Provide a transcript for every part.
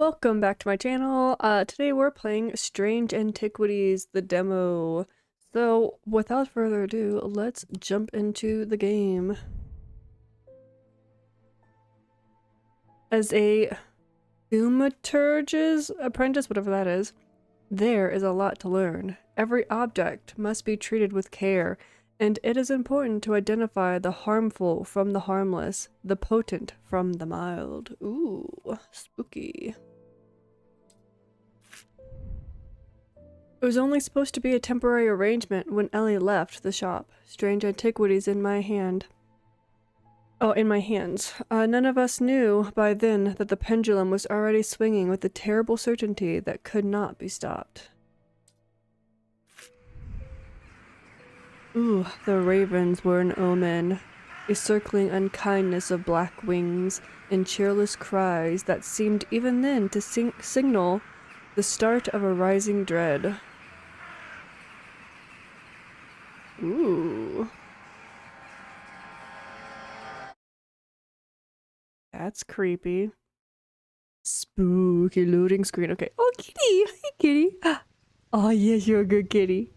Welcome back to my channel. Today we're playing Strange Antiquities, the demo. So, without further ado, let's jump into the game. As a thaumaturge's apprentice, whatever that is, there is a lot to learn. Every object must be treated with care, and it is important to identify the harmful from the harmless, the potent from the mild. Ooh, spooky. It was only supposed to be a temporary arrangement when Ellie left the shop. Strange antiquities in my hand. Oh, in my hands. None of us knew by then that the pendulum was already swinging with a terrible certainty that could not be stopped. Ooh, the ravens were an omen. A circling unkindness of black wings and cheerless cries that seemed even then to signal the start of a rising dread. Ooh. That's creepy. Spooky loading screen. Okay. Oh, kitty! Hi, kitty! Oh, yes, you're a good kitty.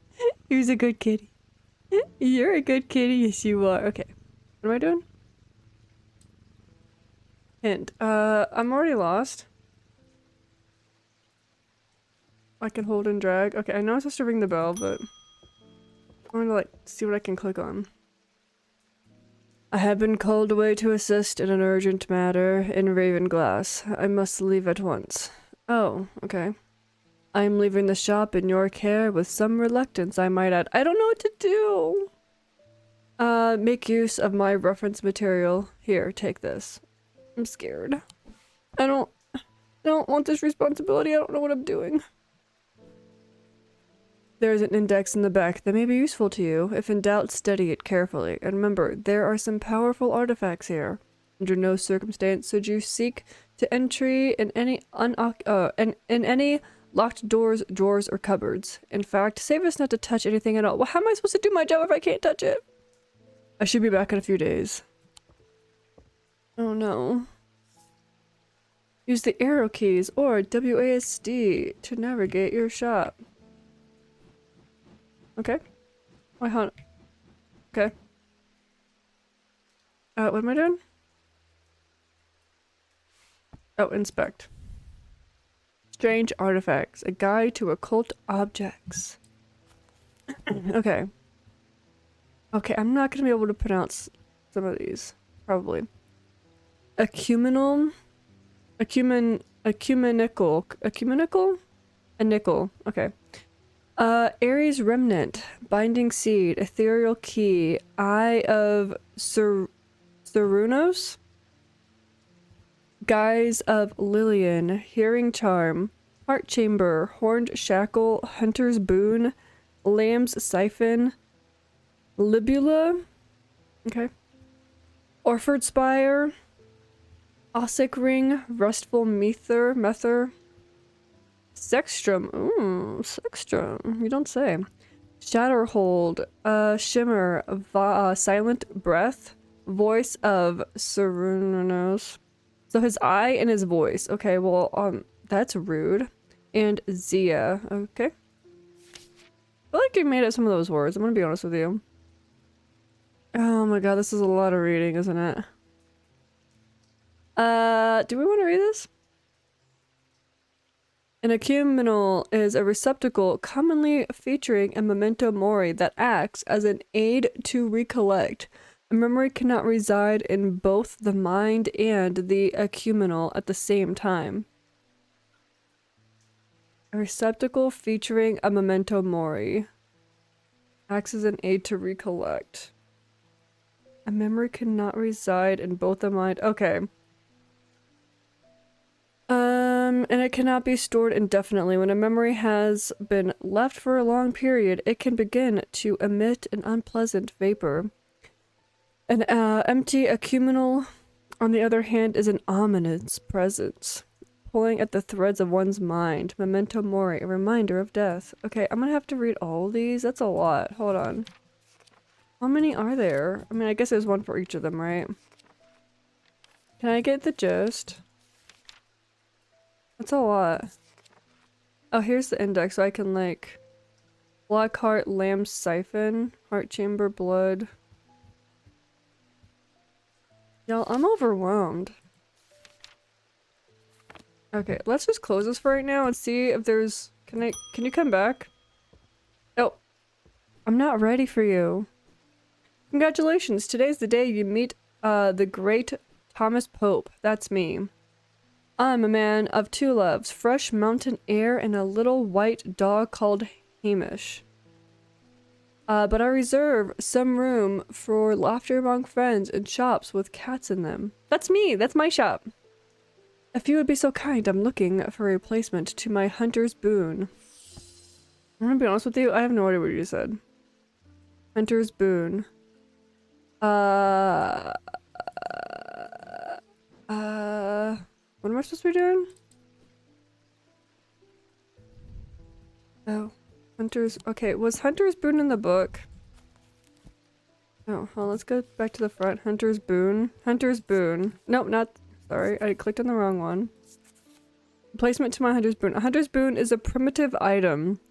Here's a good kitty. You're a good kitty. Yes, you are. Okay. What am I doing? Hint. I'm already lost. I can hold and drag. Okay, I know I'm supposed to ring the bell, but I want to, like, see what I can click on. I have been called away to assist in an urgent matter in Ravenglass. I must leave at once. Oh, okay. I am leaving the shop in your care with some reluctance, I might add. I don't know what to do! Make use of my reference material. Here, take this. I'm scared. I don't want this responsibility. I don't know what I'm doing. There's an index in the back that may be useful to you. If in doubt, study it carefully. And remember, there are some powerful artifacts here. Under no circumstance should you seek to entry in any in any locked doors, drawers, or cupboards. In fact, save us not to touch anything at all. Well, how am I supposed to do my job if I can't touch it? I should be back in a few days. Oh no. Use the arrow keys or WASD to navigate your shop. Okay. Why, hold on. Okay. What am I doing? Oh, inspect. Strange artifacts. A guide to occult objects. Okay. Okay, I'm not gonna be able to pronounce some of these. Probably. Ecumenical? Ecumenical? A nickel. Okay. Aries remnant. Binding seed. Ethereal key. Eye of Cerunos? Guise of Lillian. Hearing charm. Heart chamber. Horned shackle. Hunter's boon. Lamb's siphon. Libula. Okay. Orford spire. Ossic ring. Rustful mether. Sextrum. Ooh, Sextrum. You don't say. Shatterhold. Shimmer. Silent breath. Voice of Cerunos. So his eye and his voice. Okay, well, that's rude. And Zia. Okay. I feel like you made up some of those words. I'm gonna be honest with you. Oh my god, this is a lot of reading, isn't it? Do we want to read this? An ecumenal is a receptacle commonly featuring a memento mori that acts as an aid to recollect. A memory cannot reside in both the mind and the ecumenal at the same time. A receptacle featuring a memento mori acts as an aid to recollect. A memory cannot reside in both the mind. Okay. And it cannot be stored indefinitely. When a memory has been left for a long period, it can begin to emit an unpleasant vapor. An empty ecumenal, on the other hand, is an ominous presence, pulling at the threads of one's mind. Memento mori, a reminder of death. Okay, I'm gonna have to read all these. That's a lot. Hold on. How many are there? I mean, I guess there's one for each of them, right? Can I get the gist? That's a lot. Oh, here's the index, so I can like... Black heart, lamb siphon, heart chamber, blood. Y'all, I'm overwhelmed. Okay, let's just close this for right now and see if there's... Can you come back? Oh, I'm not ready for you. Congratulations, today's the day you meet the great Thomas Pope. That's me. I'm a man of two loves, fresh mountain air and a little white dog called Hamish. But I reserve some room for laughter among friends and shops with cats in them. That's me! That's my shop! If you would be so kind, I'm looking for a replacement to my hunter's boon. I'm gonna be honest with you, I have no idea what you said. Hunter's boon. What am I supposed to be doing? Oh. Hunter's... Okay, was Hunter's boon in the book? Oh, well, let's go back to the front. Hunter's boon. Hunter's boon. Nope, not... Sorry, I clicked on the wrong one. Replacement to my Hunter's boon. A Hunter's boon is a primitive item.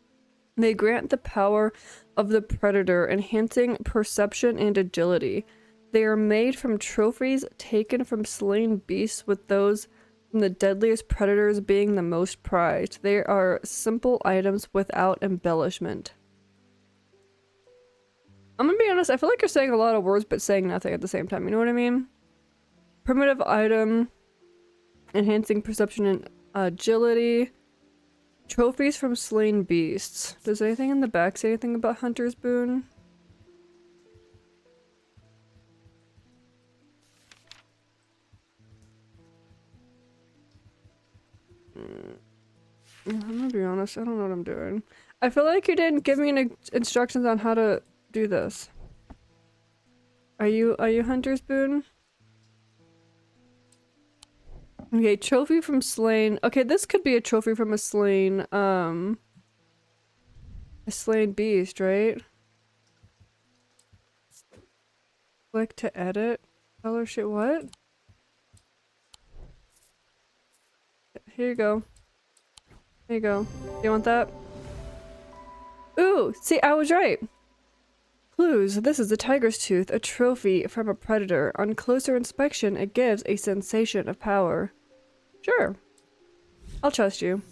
They grant the power of the predator, enhancing perception and agility. They are made from trophies taken from slain beasts, with those from the deadliest predators being the most prized. They are simple items without embellishment. I'm gonna be honest, I feel like you're saying a lot of words but saying nothing at the same time, you know what I mean? Primitive item, enhancing perception and agility. Trophies from slain beasts. Does anything in the back say anything about Hunter's boon? I'm gonna be honest, I don't know what I'm doing. I feel like you didn't give me any instructions on how to do this. Are you Hunter's boon? Okay, trophy from slain. Okay, this could be a trophy from a slain beast, right? Click to edit. Color shit, what? Here you go. There you go. You want that? Ooh, see, I was right. Clues. This is a tiger's tooth, a trophy from a predator. On closer inspection, it gives a sensation of power. Sure. I'll trust you.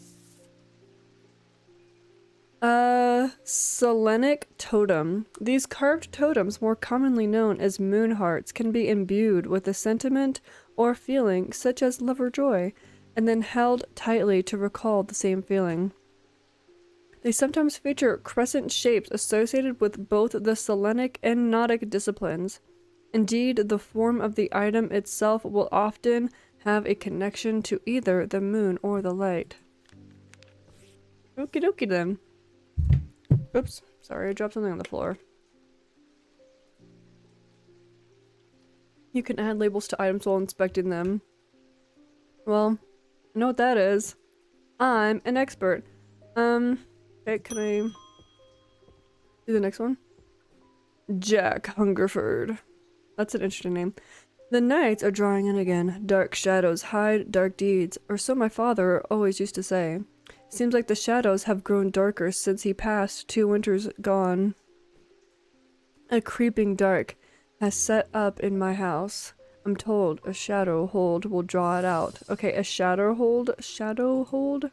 Selenic totem. These carved totems, more commonly known as moon hearts, can be imbued with a sentiment or feeling such as love or joy, and then held tightly to recall the same feeling. They sometimes feature crescent shapes associated with both the Selenic and Gnostic disciplines. Indeed, the form of the item itself will often have a connection to either the moon or the light. Okie dokie then. Oops, sorry, I dropped something on the floor. You can add labels to items while inspecting them. Well, I know what that is. I'm an expert. Okay, can I do the next one? Jack Hungerford. That's an interesting name. The nights are drawing in again. Dark shadows hide dark deeds, or so my father always used to say. Seems like the shadows have grown darker since he passed 2 winters gone. A creeping dark has set up in my house. I'm told a shadow hold will draw it out. Okay, a shadow hold? Shadow hold?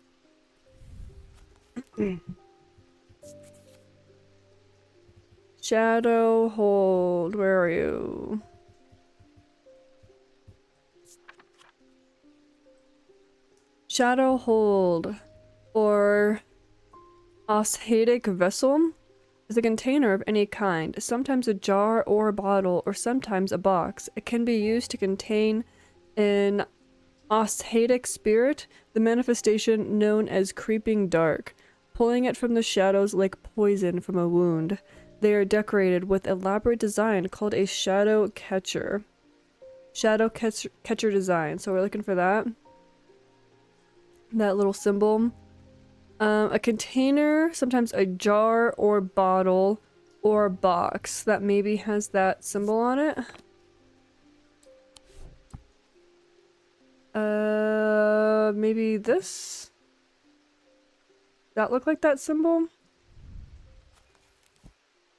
Shadow hold, where are you? Shadow hold, or oshatic vessel, is a container of any kind, sometimes a jar or a bottle, or sometimes a box. It can be used to contain an oshatic spirit, the manifestation known as creeping dark, pulling it from the shadows like poison from a wound. They are decorated with elaborate design called a shadow catcher. Shadow catcher design, so we're looking for that. That little symbol. A container, sometimes a jar or bottle or box that maybe has that symbol on it. Maybe this? that look like that symbol?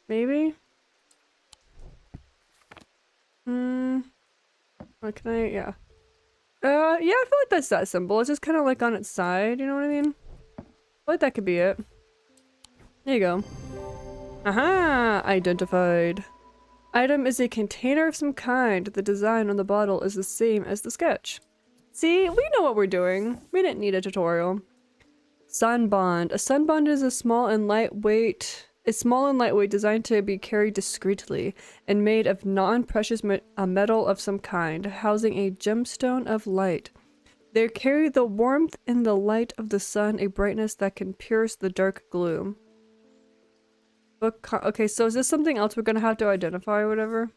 Maybe? Hmm. What can I? Yeah. Yeah, I feel like that's that symbol. It's just kind of like on its side, you know what I mean? I feel like that could be it. There you go. Aha! Identified. Item is a container of some kind. The design on the bottle is the same as the sketch. See, we know what we're doing. We didn't need a tutorial. Sun bond. A sun bond is a small and lightweight designed to be carried discreetly and made of non-precious metal of some kind, housing a gemstone of light. They carry the warmth and the light of the sun, a brightness that can pierce the dark gloom. Okay, so is this something else we're gonna have to identify or whatever?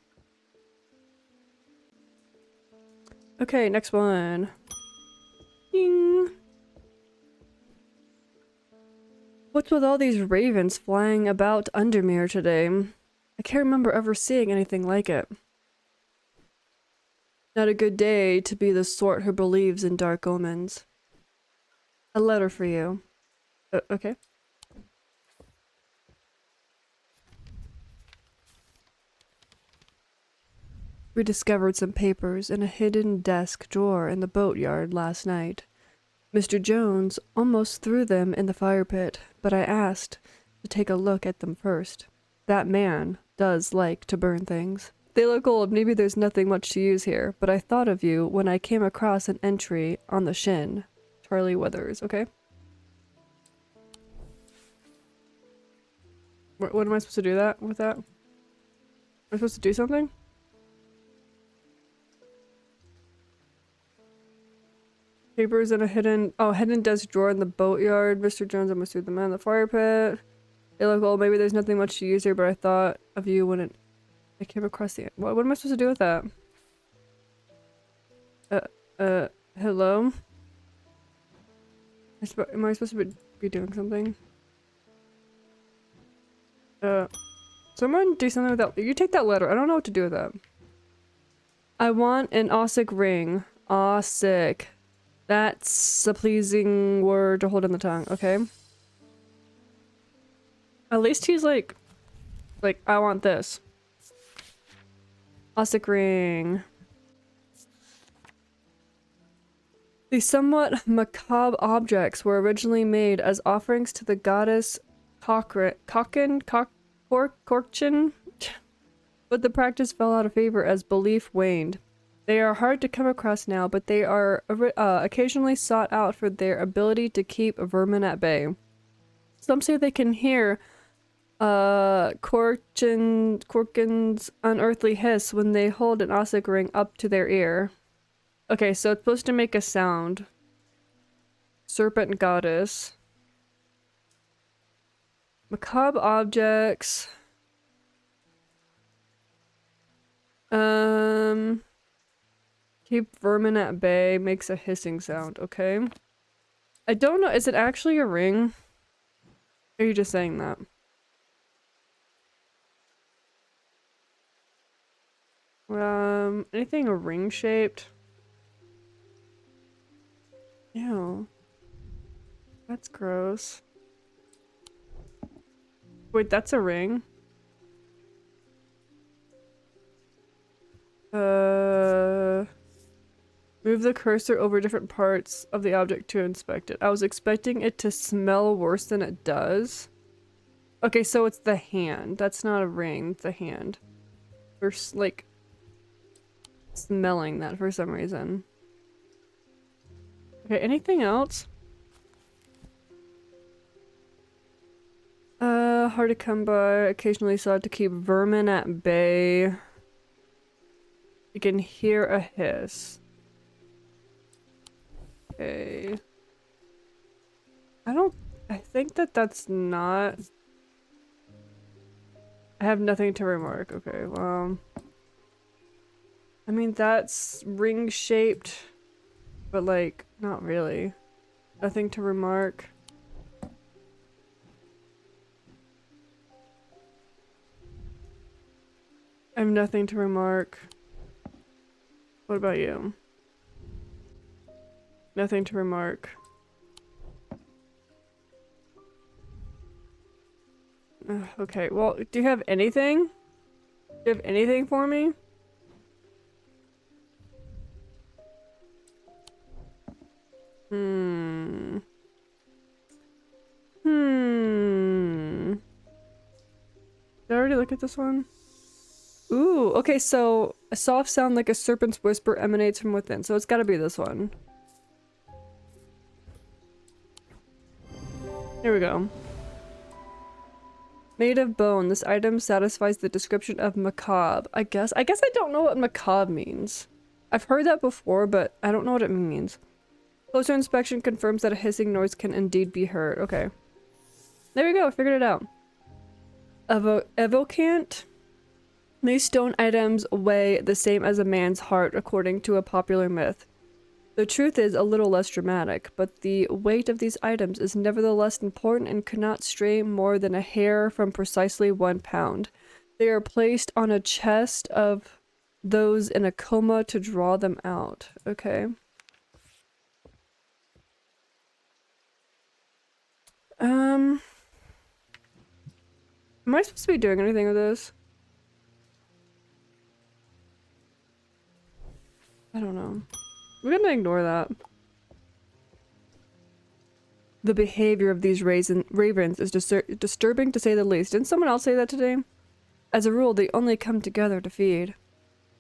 Okay, next one. Ding. What's with all these ravens flying about Undermere today? I can't remember ever seeing anything like it. Not a good day to be the sort who believes in dark omens. A letter for you. Okay. We discovered some papers in a hidden desk drawer in the boatyard last night. Mr. Jones almost threw them in the fire pit, but I asked to take a look at them first. That man does like to burn things. They look old, maybe there's nothing much to use here, but I thought of you when I came across an entry on the shin. Charlie Weathers, okay? What am I supposed to do with that? Am I supposed to do something? Papers in a hidden desk drawer in the boatyard. Mr. Jones almost threw them in the fire pit. They look old, maybe there's nothing much to use here, but I thought of you when I came across the- What am I supposed to do with that? Hello? Am I supposed to be doing something? Someone do something with that. You take that letter. I don't know what to do with that. I want an Ossic ring. Ossic. That's a pleasing word to hold in the tongue, okay? At least he's like, I want this. Ossic ring. These somewhat macabre objects were originally made as offerings to the goddess Korkin, but the practice fell out of favor as belief waned. They are hard to come across now, but they are occasionally sought out for their ability to keep vermin at bay. Some say they can hear Korkin's unearthly hiss when they hold an Ossic ring up to their ear. Okay, so it's supposed to make a sound. Serpent goddess. Macabre objects. Keep vermin at bay, makes a hissing sound, okay? I don't know, is it actually a ring? Or are you just saying that? Anything ring shaped? Ew. That's gross. Wait, that's a ring? Move the cursor over different parts of the object to inspect it. I was expecting it to smell worse than it does. Okay, so it's the hand. That's not a ring, it's a hand. We're like smelling that for some reason. Okay, anything else? Hard to come by. Occasionally sought to keep vermin at bay. You can hear a hiss. Okay. I think that's not... I have nothing to remark. Okay, well... I mean, that's ring-shaped, but like, not really. Nothing to remark. I have nothing to remark. What about you? Nothing to remark. Okay, well, do you have anything? Do you have anything for me? Hmm. Hmm. Did I already look at this one? Ooh, okay, so a soft sound like a serpent's whisper emanates from within, so it's gotta be this one. Here we go. Made of bone, this item satisfies the description of macabre. I guess I don't know what macabre means. I've heard that before, but I don't know what it means. Closer inspection confirms that a hissing noise can indeed be heard. Okay. There we go, I figured it out. Evocant? These stone items weigh the same as a man's heart, according to a popular myth. The truth is a little less dramatic, but the weight of these items is nevertheless important and could not stray more than a hair from precisely 1 pound. They are placed on a chest of those in a coma to draw them out. Okay. Am I supposed to be doing anything with this? I don't know. We're gonna ignore that. The behavior of these ravens is disturbing to say the least. Didn't someone else say that today? As a rule, they only come together to feed.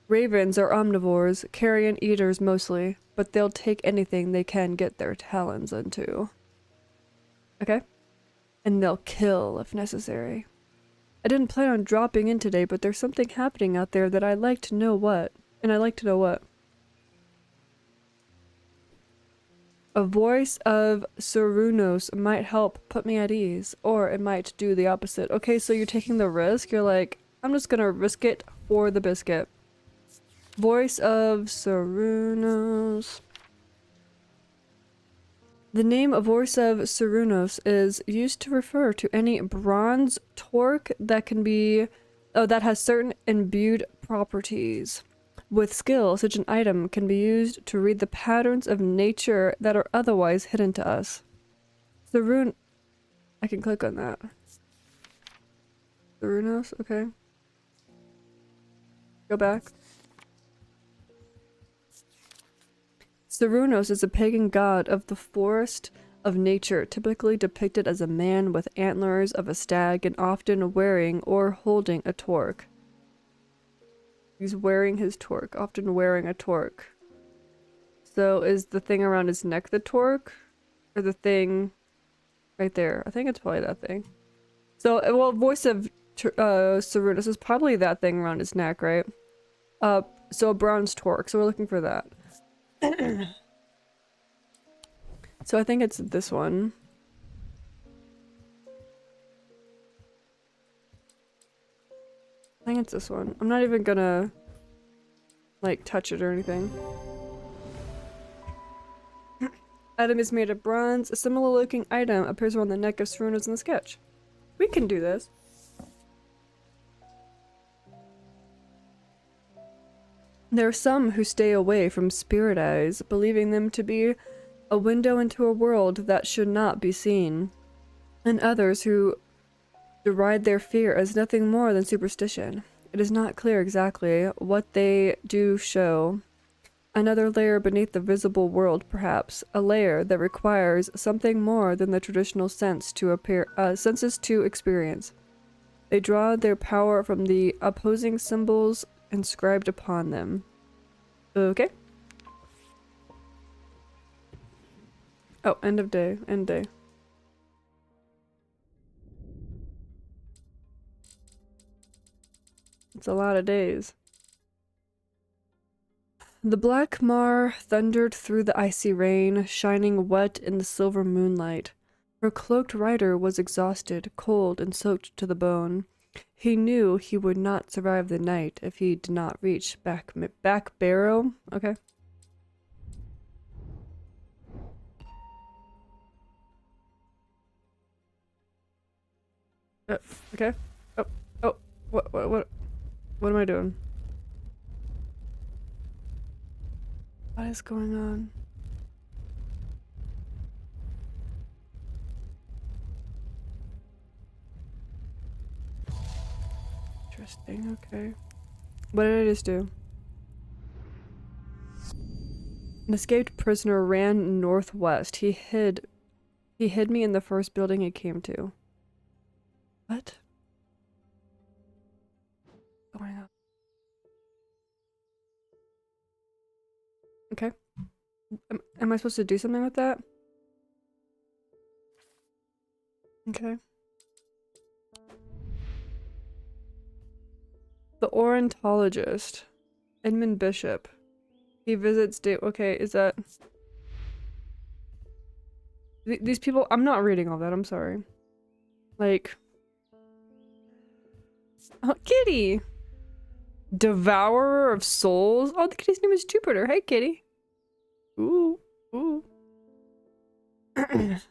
Ravens are omnivores, carrion eaters mostly, but they'll take anything they can get their talons into. Okay? And they'll kill if necessary. I didn't plan on dropping in today, but there's something happening out there that I'd like to know what. And I'd like to know what. A voice of Cernunnos might help put me at ease, or it might do the opposite. Okay, so you're taking the risk. You're like, I'm just gonna risk it for the biscuit. Voice of Cernunnos. The name of Voice of Cernunnos is used to refer to any bronze torque that can be, that has certain imbued properties. With skill, such an item can be used to read the patterns of nature that are otherwise hidden to us. I can click on that. Cernunnos, okay. Go back. Cernunnos is a pagan god of the forest of nature, typically depicted as a man with antlers of a stag and often wearing or holding a torque. He's wearing his torque, often wearing a torque. So is the thing around his neck the torque? Or the thing right there? I think it's probably that thing. So, well, Voice of Cernunnos is probably that thing around his neck, right? So a bronze torque, so we're looking for that. So I think it's this one. I think it's this one. I'm not even gonna, like, touch it or anything. Item is made of bronze. A similar looking item appears around the neck of Cernunnos in the sketch. We can do this. There are some who stay away from spirit eyes, believing them to be a window into a world that should not be seen, and others who deride their fear as nothing more than superstition. It is not clear exactly what they do show. Another layer beneath the visible world, perhaps, a layer that requires something more than the traditional senses to experience. They draw their power from the opposing symbols inscribed upon them. Okay. Oh, end of day. End day. It's a lot of days. The black mar thundered through the icy rain, shining wet in the silver moonlight. Her cloaked rider was exhausted, cold, and soaked to the bone. He knew he would not survive the night if he did not reach back Barrow. Okay. Okay. Oh, what am I doing? What is going on? Okay. What did I just do? An escaped prisoner ran northwest. He hid me in the first building he came to. What? Going on? Okay. Am I supposed to do something with that? Okay. The ornithologist. Edmund Bishop. He visits okay, is that... These people... I'm not reading all that, I'm sorry. Like... Oh, kitty! Devourer of souls? Oh, the kitty's name is Jupiter. Hey, kitty. Ooh. Ooh. I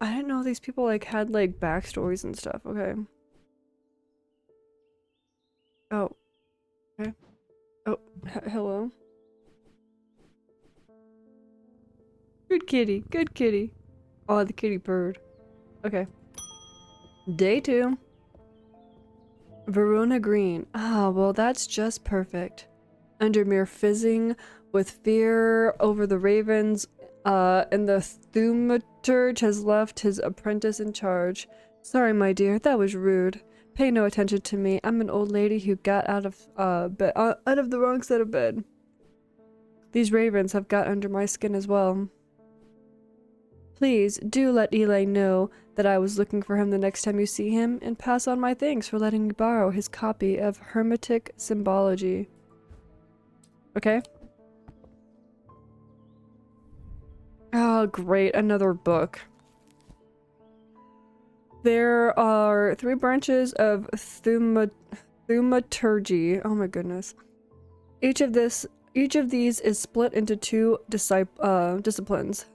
didn't know these people, like, had, like, backstories and stuff. Okay. Oh. Okay. Oh, hello. Good kitty. Good kitty. Oh, the kitty bird. Okay. Day 2. Verona Green. Ah, well, that's just perfect. Undermere fizzing with fear over the ravens, and the thaumaturge has left his apprentice in charge. Sorry, my dear, that was rude. Pay no attention to me. I'm an old lady who got out of the wrong side of bed. These ravens have got under my skin as well. Please, do let Eli know that I was looking for him the next time you see him, and pass on my thanks for letting me borrow his copy of Hermetic Symbology. Okay? Oh, great, another book. There are 3 branches of thaumaturgy. Oh my goodness. Each of these is split into 2 disciplines,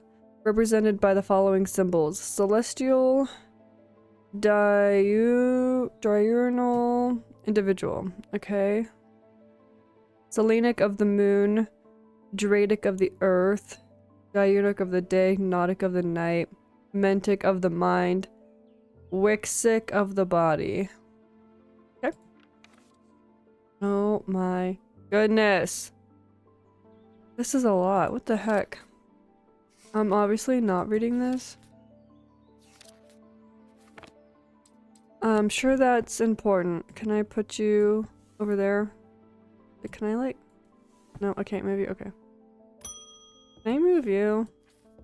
represented by the following symbols: celestial, diurnal, individual. Okay. Selenic of the moon, Dradic of the earth, diurnal of the day, nautic of the night, mentic of the mind, wixic of the body. Okay. Oh my goodness. This is a lot. What the heck? I'm obviously not reading this. I'm sure that's important. Can I put you over there? Can I, like... No, I can't move you. Okay. Can I move you?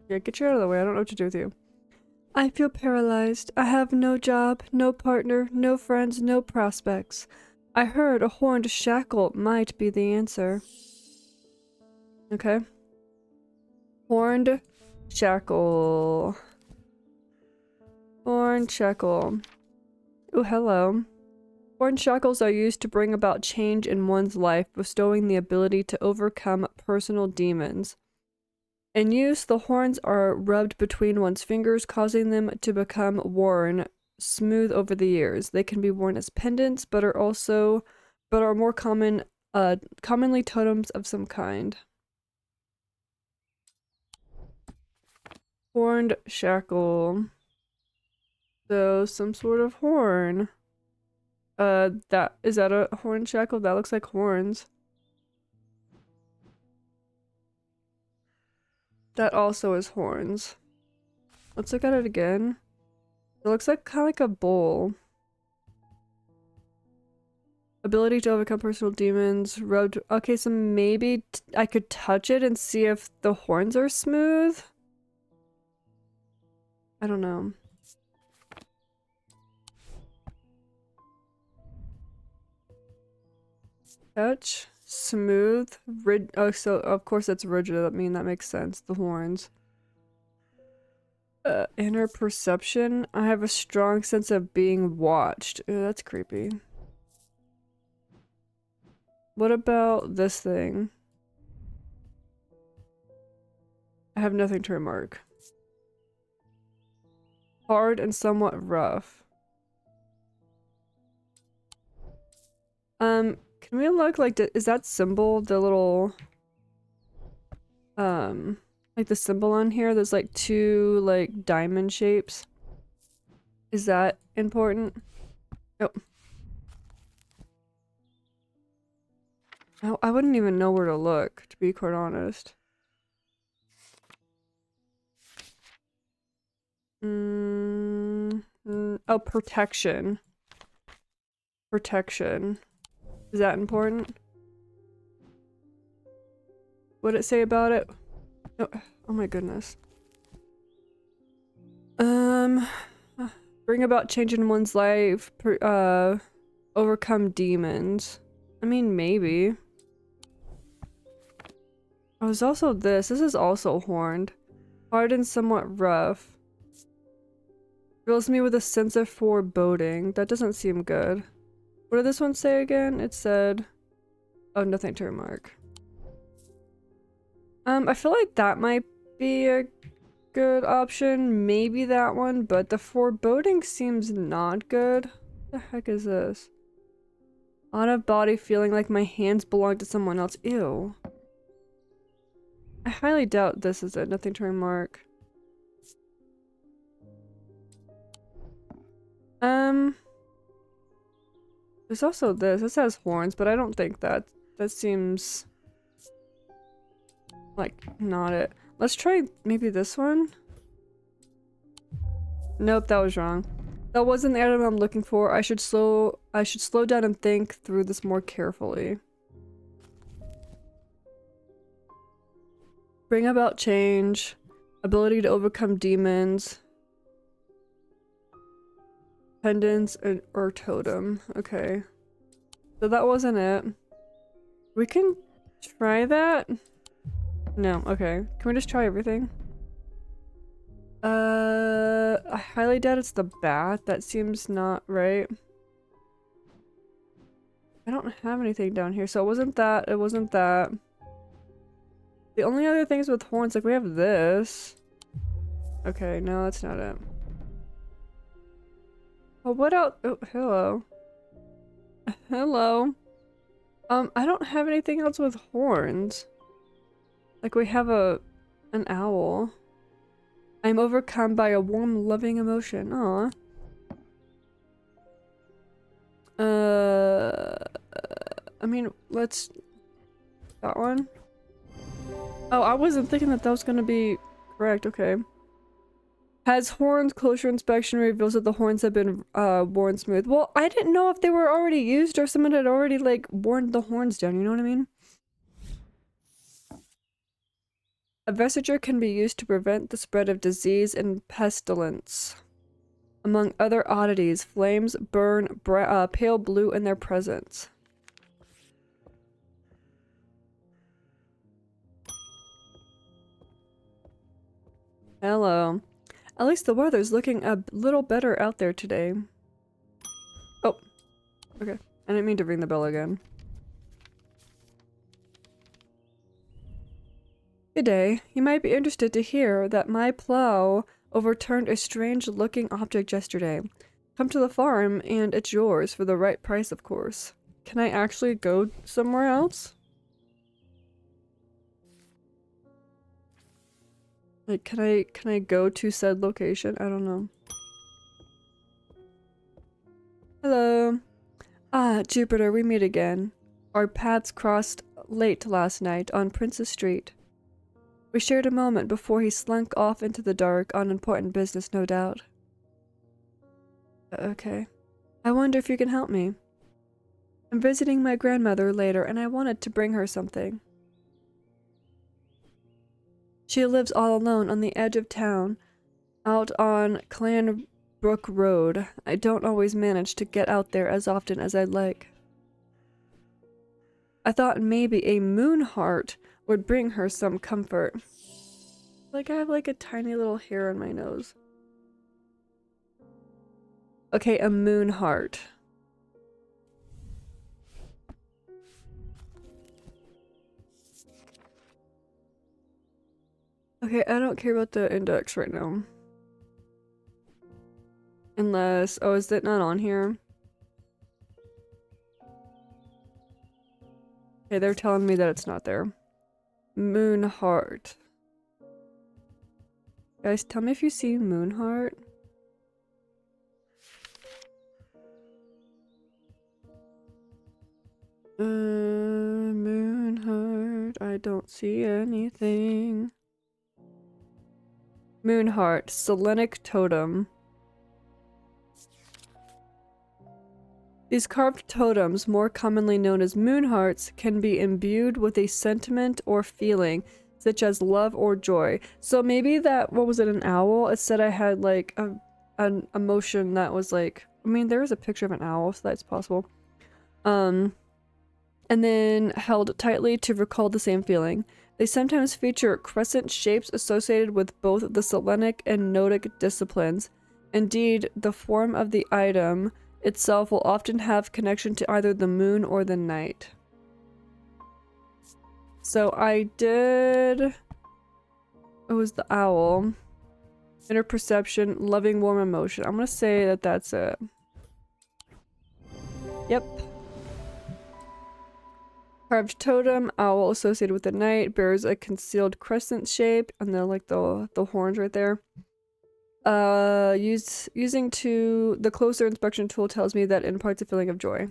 Yeah, get you out of the way. I don't know what to do with you. I feel paralyzed. I have no job, no partner, no friends, no prospects. I heard a horned shackle might be the answer. Okay. Horned shackle. Horned shackle. Oh, hello. Horned shackles are used to bring about change in one's life, bestowing the ability to overcome personal demons. In use, the horns are rubbed between one's fingers, causing them to become worn smooth over the years. They can be worn as pendants, but are more commonly totems of some kind. Horned shackle. So, some sort of horn. Is that a horn shackle? That looks like horns. That also is horns. Let's look at it again. It looks like kind of like a bowl. Ability to overcome personal demons. Rubbed. Okay, so maybe I could touch it and see if the horns are smooth. I don't know. Touch. Smooth. Oh, so of course it's rigid. I mean, that makes sense. The horns. Inner perception. I have a strong sense of being watched. Ew, that's creepy. What about this thing? I have nothing to remark. Hard and somewhat rough. Can we look like, is that symbol the little, like the symbol on here? There's like 2 like diamond shapes. Is that important? Oh. I wouldn't even know where to look, to be quite honest. Oh, protection. Protection. Is that important? What'd it say about it? Oh my goodness. Bring about change in one's life. Overcome demons. I mean, maybe. Oh, there's also this. This is also horned. Hard and somewhat rough. Fills me with a sense of foreboding. That doesn't seem good. What did this one say again? It said... Oh, nothing to remark. I feel like that might be a good option. Maybe that one, but the foreboding seems not good. What the heck is this? Out of body feeling like my hands belong to someone else. Ew. I highly doubt this is it. Nothing to remark. There's also this. This has horns, but I don't think that seems like not it. Let's try maybe this one. Nope, that was wrong. That wasn't the item I'm looking for. I should slow down and think through this more carefully. Bring about change. Ability to overcome demons. Pendants or totem. Okay. So that wasn't it. We can try that? No, okay. Can we just try everything? I highly doubt it's the bat. That seems not right. I don't have anything down here, so it wasn't that. It wasn't that. The only other things with horns, like we have this. Okay, no, that's not it. Oh, what else? Oh, hello. Hello. I don't have anything else with horns. Like we have an owl. I'm overcome by a warm, loving emotion. Aw. I mean, let's... That one? Oh, I wasn't thinking that was gonna be correct. Okay. Has horns. Closer inspection reveals that the horns have been worn smooth. Well, I didn't know if they were already used or someone had already, like, worn the horns down. You know what I mean? A vestiger can be used to prevent the spread of disease and pestilence. Among other oddities, flames burn pale blue in their presence. Hello. At least the weather's looking a little better out there today. Oh. Okay. I didn't mean to ring the bell again. Good day. You might be interested to hear that my plow overturned a strange-looking object yesterday. Come to the farm and it's yours for the right price, of course. Can I actually go somewhere else? Like, can I go to said location? I don't know. Hello. Ah, Jupiter, we meet again. Our paths crossed late last night on Princess Street. We shared a moment before he slunk off into the dark on important business, no doubt. Okay. I wonder if you can help me. I'm visiting my grandmother later and I wanted to bring her something. She lives all alone on the edge of town, out on Clanbrook Road. I don't always manage to get out there as often as I'd like. I thought maybe a moon heart would bring her some comfort. Like I have like a tiny little hair on my nose. Okay, a moon heart. Okay, I don't care about the index right now. Unless... Oh, is it not on here? Okay, they're telling me that it's not there. Moon heart. Guys, tell me if you see moon heart. Moonheart. I don't see anything. Moonheart. Selenic totem. These carved totems, more commonly known as moonhearts, can be imbued with a sentiment or feeling, such as love or joy. So maybe that, what was it, an owl? It said I had like an emotion that was like, I mean, there is a picture of an owl, so that's possible. And then held tightly to recall the same feeling. They sometimes feature crescent shapes associated with both the Selenic and Gnotic disciplines. Indeed, the form of the item itself will often have connection to either the moon or the night. So I did... It was the owl. Inner perception, loving warm emotion. I'm gonna say that that's it. Yep. Carved totem, owl associated with the night, bears a concealed crescent shape, and then like the horns right there. Using to the closer inspection tool tells me that it imparts a feeling of joy.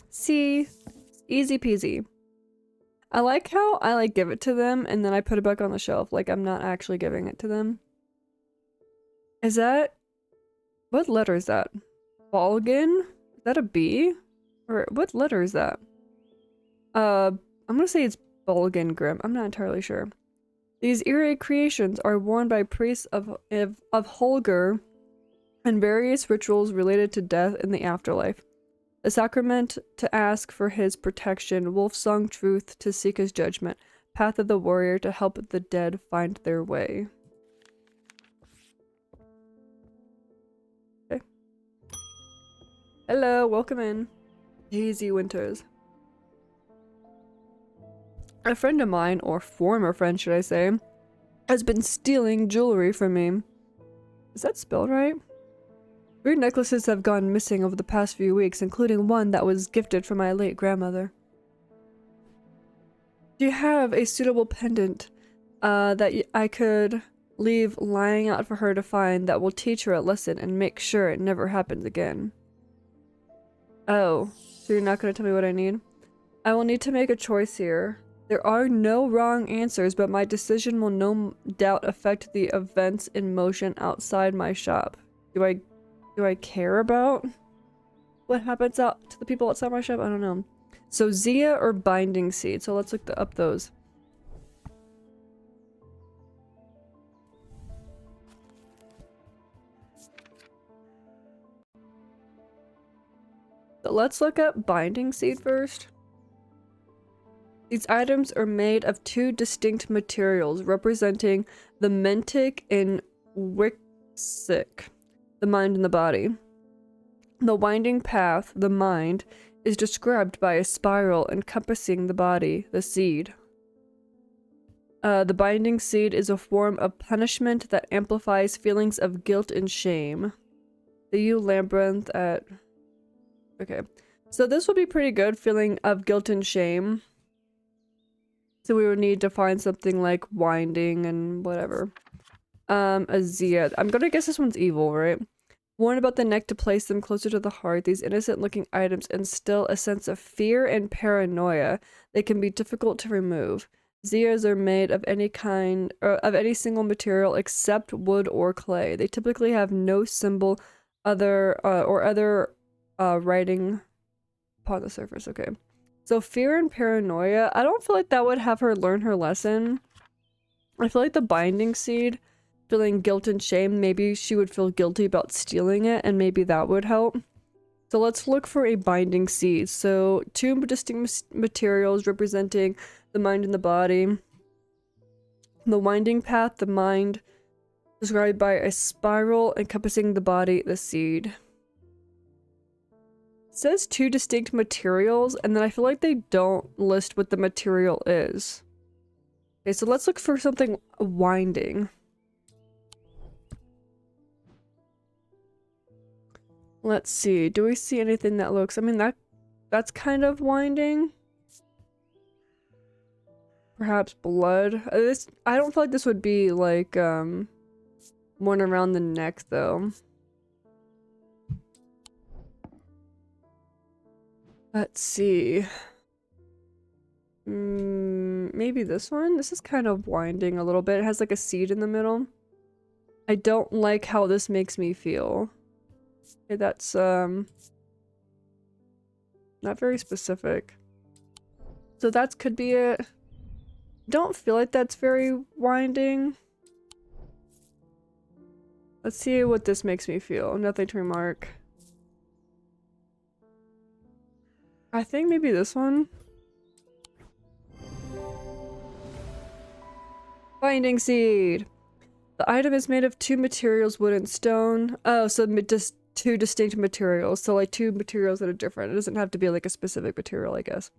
See, easy peasy. I like how I like give it to them and then I put it back on the shelf. Like I'm not actually giving it to them. Is that, what letter is that? Balgan? Is that a B? Or what letter is that? I'm gonna say it's Balgan Grim. I'm not entirely sure. These eerie creations are worn by priests of Holger and various rituals related to death in the afterlife. A sacrament to ask for his protection, Wolfsong Truth to seek his judgment, Path of the Warrior to help the dead find their way. Okay. Hello, welcome in. Hazy Winters. A friend of mine, or former friend should I say, has been stealing jewelry from me. Is that spelled right? 3 necklaces have gone missing over the past few weeks, including one that was gifted from my late grandmother. Do you have a suitable pendant that I could leave lying out for her to find that will teach her a lesson and make sure it never happens again? Oh, so you're not going to tell me what I need? I will need to make a choice here. There are no wrong answers, but my decision will no doubt affect the events in motion outside my shop. Do I care about what happens out to the people outside my shop? I don't know. So Zia or Binding Seed. So let's look up those. So let's look up Binding Seed first. These items are made of 2 distinct materials representing the mentic and wixic, the mind and the body. The winding path, the mind, is described by a spiral encompassing the body, the seed. The binding seed is a form of punishment that amplifies feelings of guilt and shame. The U labyrinth at... Okay. So this would be pretty good, feeling of guilt and shame. So we would need to find something like winding and whatever. Azia. I'm gonna guess this one's evil, right? Warn about the neck to place them closer to the heart. These innocent-looking items instill a sense of fear and paranoia. They can be difficult to remove. Zias are made of any kind, or of any single material except wood or clay. They typically have no symbol, other writing upon the surface. Okay. So fear and paranoia. I don't feel like that would have her learn her lesson. I feel like the binding seed, feeling guilt and shame, maybe she would feel guilty about stealing it and maybe that would help. So let's look for a binding seed. So 2 distinct materials representing the mind and the body. The winding path, the mind, described by a spiral encompassing the body, the seed. It says 2 distinct materials, and then I feel like they don't list what the material is. Okay, so let's look for something winding. Let's see. Do we see anything that looks... I mean, that's kind of winding. Perhaps blood. I don't feel like this would be like one around the neck though. Let's see. Maybe this one? This is kind of winding a little bit. It has like a seed in the middle. I don't like how this makes me feel. Okay, that's not very specific. So that could be it. Don't feel like that's very winding. Let's see what this makes me feel. Nothing to remark. I think maybe this one. Binding seed. The item is made of 2 materials, wood and stone. Oh, so just 2 distinct materials. So like 2 materials that are different. It doesn't have to be like a specific material, I guess.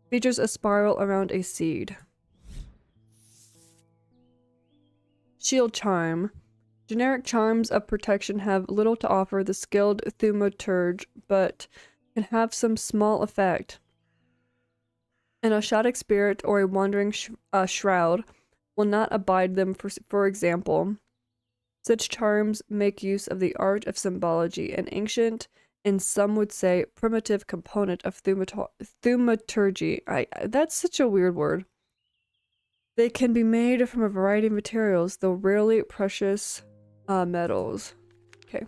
Features a spiral around a seed. Shield charm. Generic charms of protection have little to offer the skilled thaumaturge, but can have some small effect. An Oshadic spirit or a wandering shroud will not abide them, for example. Such charms make use of the art of symbology, an ancient, and some would say primitive component of thaumaturgy. That's such a weird word. They can be made from a variety of materials, though rarely precious metals. Okay.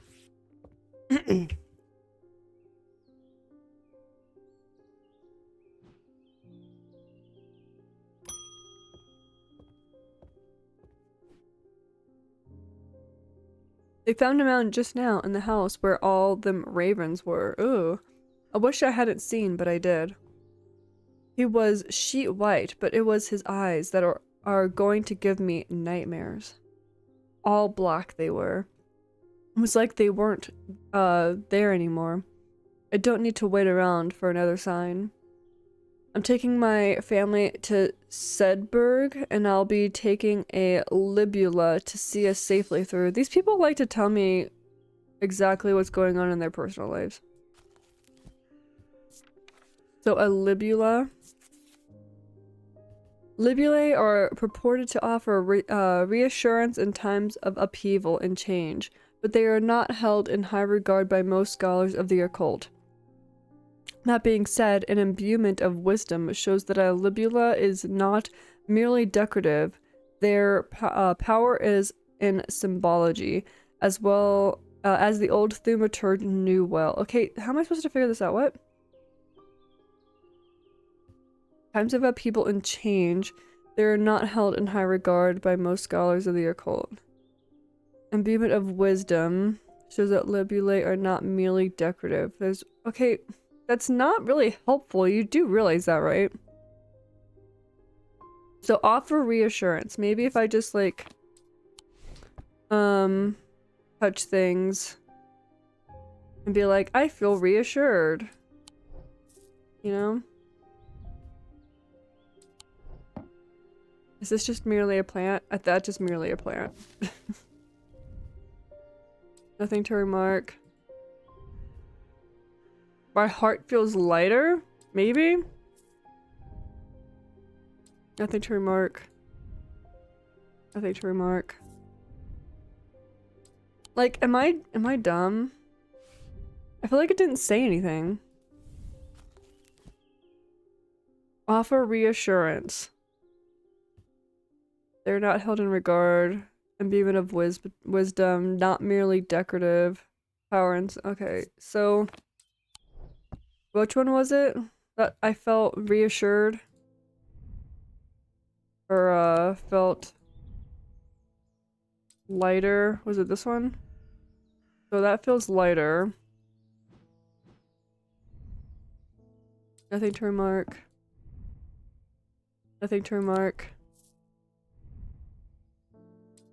They found a mountain just now in the house where all them ravens were. Ooh. I wish I hadn't seen, but I did. He was sheet white, but it was his eyes that are going to give me nightmares. All black they were. It was like they weren't there anymore. I don't need to wait around for another sign. I'm taking my family to Sedberg, and I'll be taking a libula to see us safely through. These people like to tell me exactly what's going on in their personal lives. So a libula. Libulae are purported to offer reassurance in times of upheaval and change, but they are not held in high regard by most scholars of the occult. That being said, an imbuement of wisdom shows that a libula is not merely decorative. Their power is in symbology, as well as the old thaumaturge knew well. Okay, how am I supposed to figure this out? What? Times of upheaval and change, they are not held in high regard by most scholars of the occult. Imbuement of wisdom shows that libulae are not merely decorative. There's okay, that's not really helpful. You do realize that, right? So offer reassurance. Maybe if I just like touch things and be like, I feel reassured. You know? Is this just merely a plant? That's just merely a plant. Nothing to remark. My heart feels lighter? Maybe? Nothing to remark. Nothing to remark. Like, am I dumb? I feel like it didn't say anything. Offer reassurance. They're not held in regard. Imbuement of wisdom, not merely decorative. Power and okay, so which one was it that I felt reassured? Or felt lighter? Was it this one? So that feels lighter. Nothing to remark. Nothing to remark.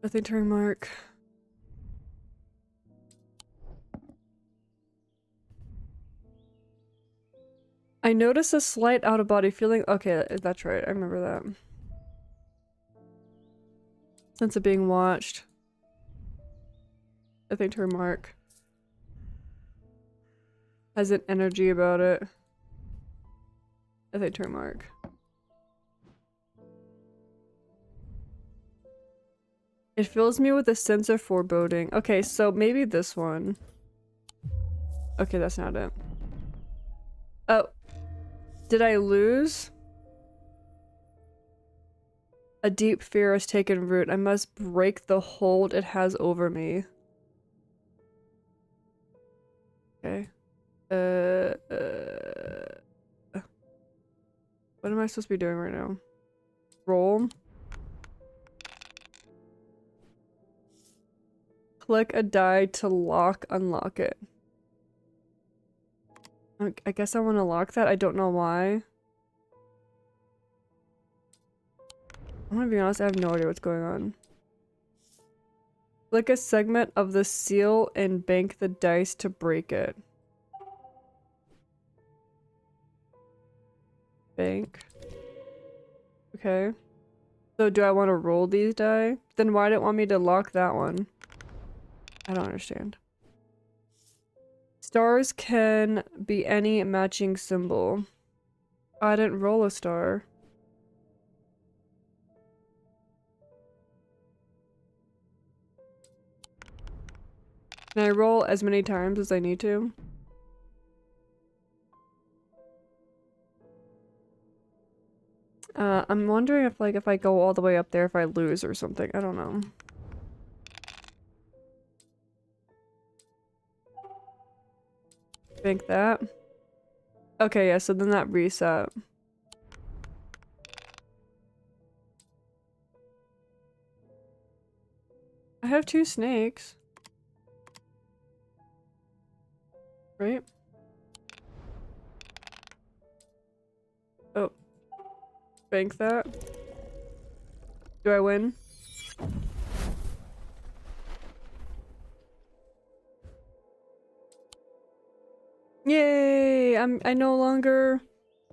Nothing to remark. I noticed a slight out-of-body feeling. Okay, that's right. I remember that. Sense of being watched. Nothing to remark. Has an energy about it. Nothing to remark. It fills me with a sense of foreboding. Okay, so maybe this one. Okay, that's not it. Oh. Did I lose? A deep fear has taken root. I must break the hold it has over me. Okay. What am I supposed to be doing right now? Roll. Click a die to unlock it. I guess I want to lock that. I don't know why. I'm gonna be honest, I have no idea what's going on. Click a segment of the seal and bank the dice to break it. Bank. Okay. So do I want to roll these die? Then why didn't it want me to lock that one? I don't understand. Stars can be any matching symbol. I didn't roll a star. Can I roll as many times as I need to? I'm wondering if if I go all the way up there if I lose or something. I don't know. Bank that. Okay, yeah, so then that reset. I have 2 snakes. Right? Oh. Bank that. Do I win? Yay! I no longer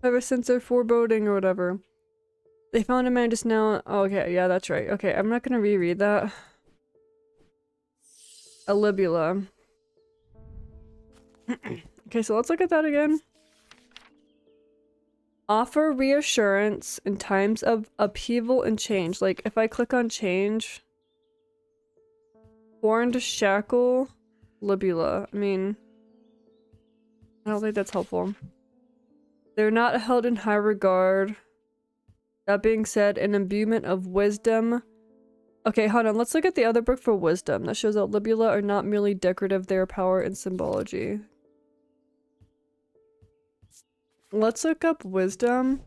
have a sense of foreboding or whatever. They found a man just now. Oh, okay, yeah, that's right. Okay, I'm not gonna reread that. A libula. Okay, so let's look at that again. Offer reassurance in times of upheaval and change. Like, if I click on change... Horned shackle, libula. I mean... I don't think that's helpful. They're not held in high regard. That being said, an imbuement of wisdom... Okay, hold on. Let's look at the other book for wisdom. That shows that libula are not merely decorative, they are power and symbology. Let's look up wisdom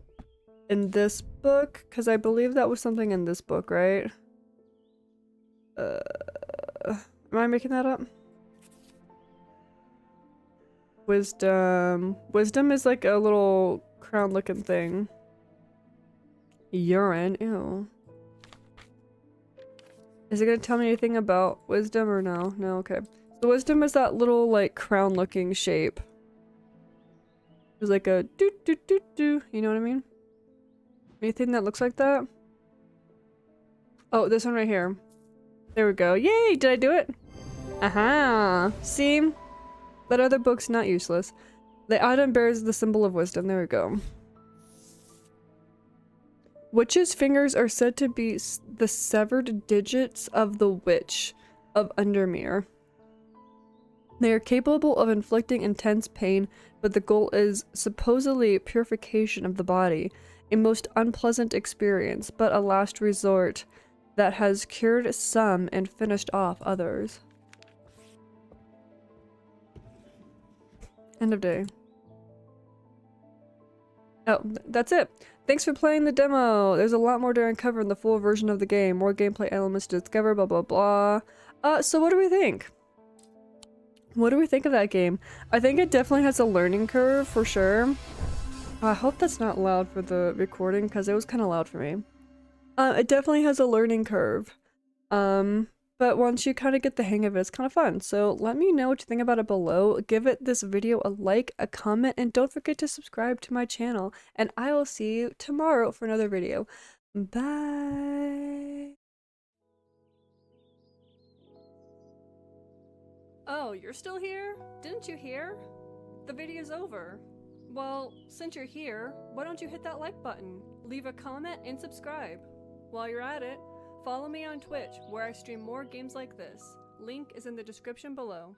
in this book, because I believe that was something in this book, right? Am I making that up? Wisdom. Wisdom is like a little crown-looking thing. Urine. Ew. Is it gonna tell me anything about wisdom or no? No, okay. So wisdom is that little like crown-looking shape. There's like a do. You know what I mean? Anything that looks like that? Oh, this one right here. There we go. Yay! Did I do it? Aha! See? That other book's not useless. The item bears the symbol of wisdom. There we go. Witches' fingers are said to be the severed digits of the witch of Undermere. They are capable of inflicting intense pain, but the goal is supposedly purification of the body. A most unpleasant experience, but a last resort that has cured some and finished off others. End of day. Oh, that's it. Thanks for playing the demo. There's a lot more to uncover in the full version of the game. More gameplay elements to discover, blah blah blah. So what do we think? What do we think of that game? I think it definitely has a learning curve for sure. I hope that's not loud for the recording because it was kind of loud for me. It definitely has a learning curve. But once you kind of get the hang of it, it's kind of fun. So let me know what you think about it below. Give this video a like, a comment, and don't forget to subscribe to my channel. And I will see you tomorrow for another video. Bye! Oh, you're still here? Didn't you hear? The video's over. Well, since you're here, why don't you hit that like button, leave a comment, and subscribe. While you're at it, follow me on Twitch, where I stream more games like this. Link is in the description below.